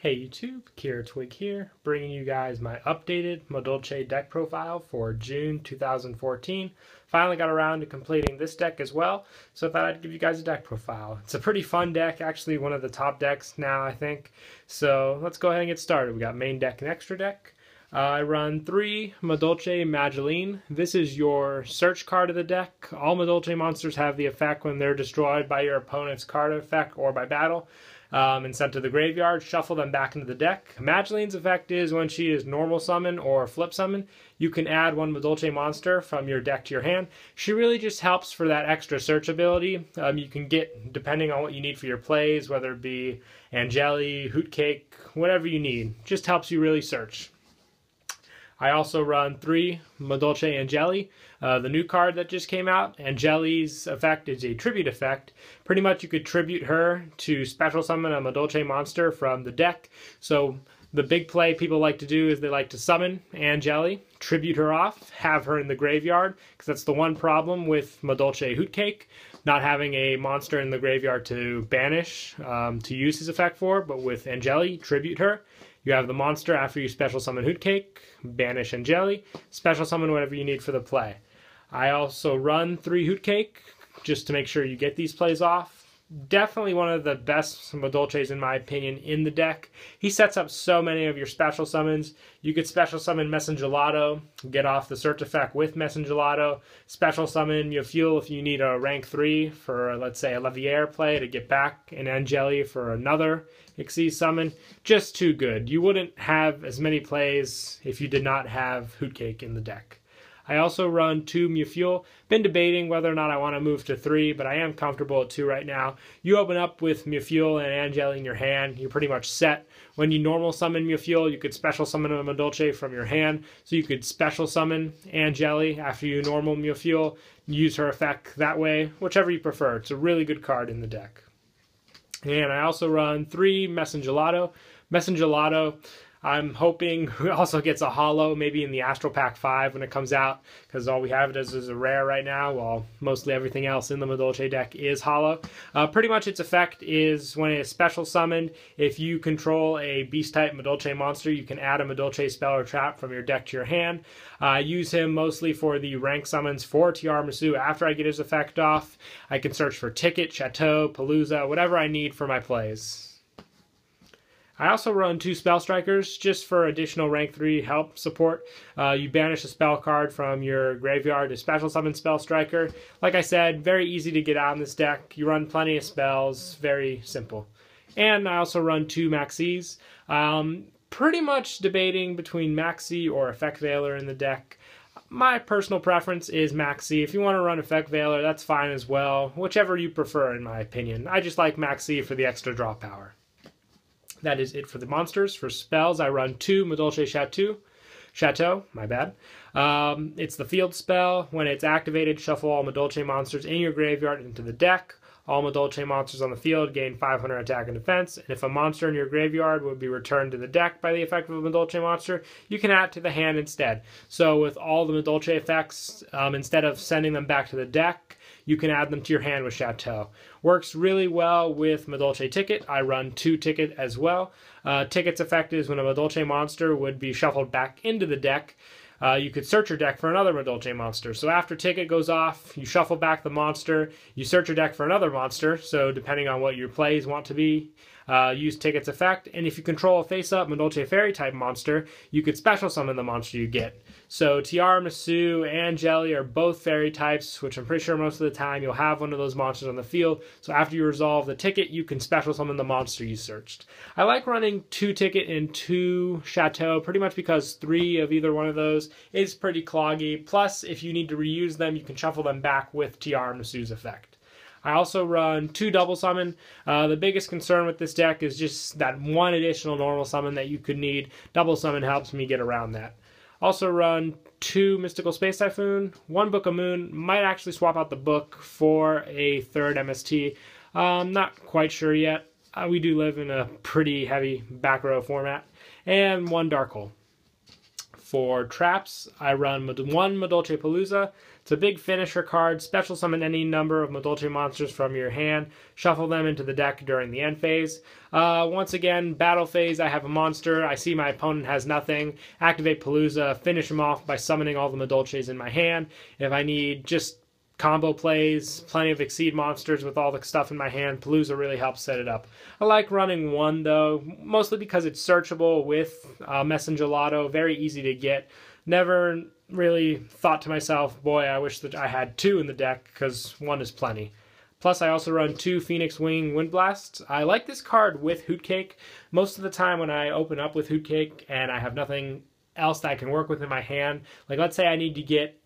Hey YouTube, Kira Twig here, bringing you guys my updated Madolche deck profile for June 2014. Finally got around to completing this deck as well, so I thought I'd give you guys a deck profile. It's a pretty fun deck, actually one of the top decks now, I think. So let's go ahead and get started. We got main deck and extra deck. I run 3 Madolche Madolche. This is your search card of the deck. All Madolche monsters have the effect when they're destroyed by your opponent's card effect or by battle. And sent to the graveyard, shuffle them back into the deck. Madolche's effect is when she is normal summon or flip summon, you can add 1 Madolche monster from your deck to your hand. She really just helps for that extra search ability. You can get, depending on what you need for your plays, whether it be Angeli, Hootcake, whatever you need. Just helps you really search. I also run 3 Madolche Angeli, the new card that just came out. Angeli's effect is a tribute effect. Pretty much you could tribute her to special summon a Madolche monster from the deck. So the big play people like to do is they like to summon Angeli, tribute her off, have her in the graveyard, because that's the one problem with Madolche Hootcake, not having a monster in the graveyard to banish, to use his effect for, but with Angeli, tribute her. You have the monster after you special summon Hootcake, banish Angeli, special summon whatever you need for the play. I also run 3 Hootcake just to make sure you get these plays off. Definitely one of the best Madolches in my opinion in the deck. He sets up so many of your special summons. You could special summon Messengelato, get off the search effect with Messengelato, special summon Mufule if you need a rank 3 for, let's say, a Leviaire play to get back an Angeli for another Xyz summon. Just too good. You wouldn't have as many plays if you did not have Hootcake in the deck. I also run 2 Mufule. Been debating whether or not I want to move to 3, but I am comfortable at 2 right now. You open up with Mufule and Angeli in your hand, you're pretty much set. When you normal summon Mufule, you could special summon a Madolche from your hand, so you could special summon Angeli after you normal Mufule, use her effect that way, whichever you prefer. It's a really good card in the deck. And I also run 3 Messengelato. Messengelato, I'm hoping also gets a holo, maybe in the Astral Pack 5 when it comes out, because all we have it as is a rare right now, while mostly everything else in the Madolche deck is holo. Pretty much its effect is when it is special summoned, if you control a beast-type Madolche monster, you can add a Madolche spell or trap from your deck to your hand. I use him mostly for the rank summons for Tiramisu. After I get his effect off, I can search for Ticket, Chateau, Palooza, whatever I need for my plays. I also run 2 Spell Strikers just for additional rank 3 help support. You banish a spell card from your graveyard to special summon Spell Striker. Like I said, very easy to get out in this deck. You run plenty of spells, very simple. And I also run 2 Maxis. Pretty much debating between Maxi or Effect Veiler in the deck. My personal preference is Maxi. If you want to run Effect Veiler, that's fine as well. Whichever you prefer in my opinion. I just like Maxi for the extra draw power. That is it for the monsters. For spells, I run 2 Madolche Chateau, my bad. It's the field spell. When it's activated, shuffle all Madolche monsters in your graveyard into the deck. All Madolche monsters on the field gain 500 attack and defense. And if a monster in your graveyard would be returned to the deck by the effect of a Madolche monster, you can add it to the hand instead. So with all the Madolche effects, instead of sending them back to the deck, you can add them to your hand with Chateau. Works really well with Madolche Ticket. I run 2 Ticket as well. Ticket's effect is when a Madolche monster would be shuffled back into the deck, you could search your deck for another Madolche monster. So after Ticket goes off, you shuffle back the monster, you search your deck for another monster, so depending on what your plays want to be, use Ticket's effect. And if you control a face-up Madolche Fairy type monster, you could special summon the monster you get. So Tiramisu and Angeli are both fairy types, which I'm pretty sure most of the time you'll have one of those monsters on the field. So after you resolve the ticket, you can special summon the monster you searched. I like running 2 Ticket and 2 Chateau, pretty much because 3 of either one of those is pretty cloggy. Plus, if you need to reuse them, you can shuffle them back with Tiramisu's effect. I also run 2 double summon. The biggest concern with this deck is just that 1 additional normal summon that you could need. Double summon helps me get around that. Also run 2 Mystical Space Typhoon, 1 Book of Moon. Might actually swap out the book for a 3rd MST. Not quite sure yet. We do live in a pretty heavy back row format. And 1 Dark Hole. For traps, I run one Madolche Palooza. It's a big finisher card. Special summon any number of Madolche monsters from your hand. Shuffle them into the deck during the end phase. Once again, battle phase, I have a monster. I see my opponent has nothing. Activate Palooza, finish him off by summoning all the Madolches in my hand. If I need just combo plays, plenty of Exceed monsters with all the stuff in my hand, Palooza really helps set it up. I like running one though, mostly because it's searchable with Messenger Lotto, very easy to get. Never really thought to myself, boy, I wish that I had two in the deck, because one is plenty. Plus, I also run two Phoenix Wing Wind Blasts. I like this card with Hootcake. Most of the time when I open up with Hootcake and I have nothing else that I can work with in my hand, like let's say I need to get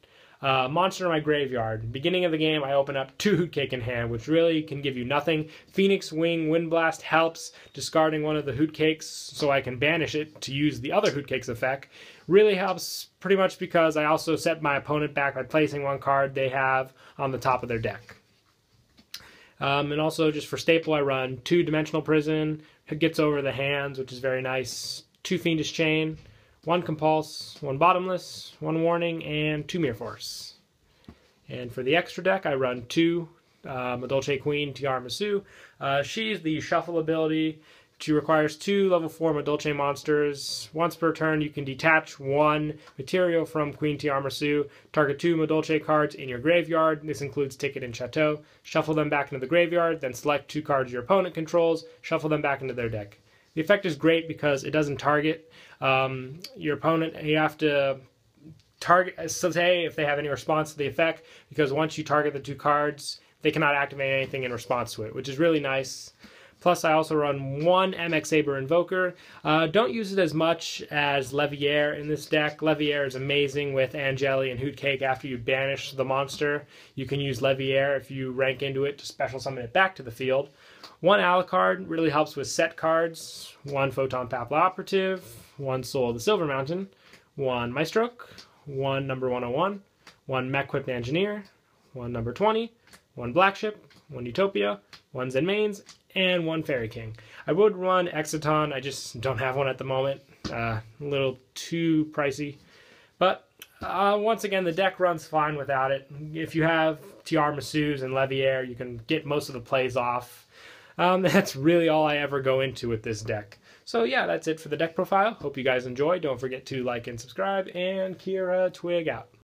monster in my graveyard. Beginning of the game, I open up two Hootcake in hand, which really can give you nothing. Phoenix Wing Wind Blast helps, discarding one of the Hootcakes so I can banish it to use the other Hootcake's effect. Really helps pretty much because I also set my opponent back by placing one card they have on the top of their deck. And also just for staple, I run two Dimensional Prison. It gets over the hands, which is very nice. Two Fiendish Chain. One Compulse, one Bottomless, one Warning, and two Mirror Force. And for the extra deck, I run two Madolche Queen Tiramisu. She's the shuffle ability. She requires two level 4 Madolche monsters. Once per turn, you can detach one material from Queen Tiramisu. Target two Madolche cards in your graveyard. This includes Ticket and Chateau. Shuffle them back into the graveyard, then select two cards your opponent controls. Shuffle them back into their deck. The effect is great because it doesn't target your opponent. You have to target, so say if they have any response to the effect, because once you target the two cards, they cannot activate anything in response to it, which is really nice. Plus, I also run one MX Saber Invoker. Don't use it as much as Leviair in this deck. Leviair is amazing with Angeli and Hootcake. After you banish the monster, you can use Leviair if you rank into it to special summon it back to the field. One Alucard really helps with set cards. One Photon Papla Operative, one Soul of the Silver Mountain, one Maestroke, one number 101, one Mech-Equipped Engineer, one number 20, one Black Ship, one Utopia, one Zen Mains, and one Fairy King. I would run Exciton, I just don't have one at the moment. A little too pricey. But once again, the deck runs fine without it. If you have Tiramisus and Leviair, you can get most of the plays off. That's really all I ever go into with this deck. So yeah, that's it for the deck profile. Hope you guys enjoy. Don't forget to like and subscribe, and Kira Twig out.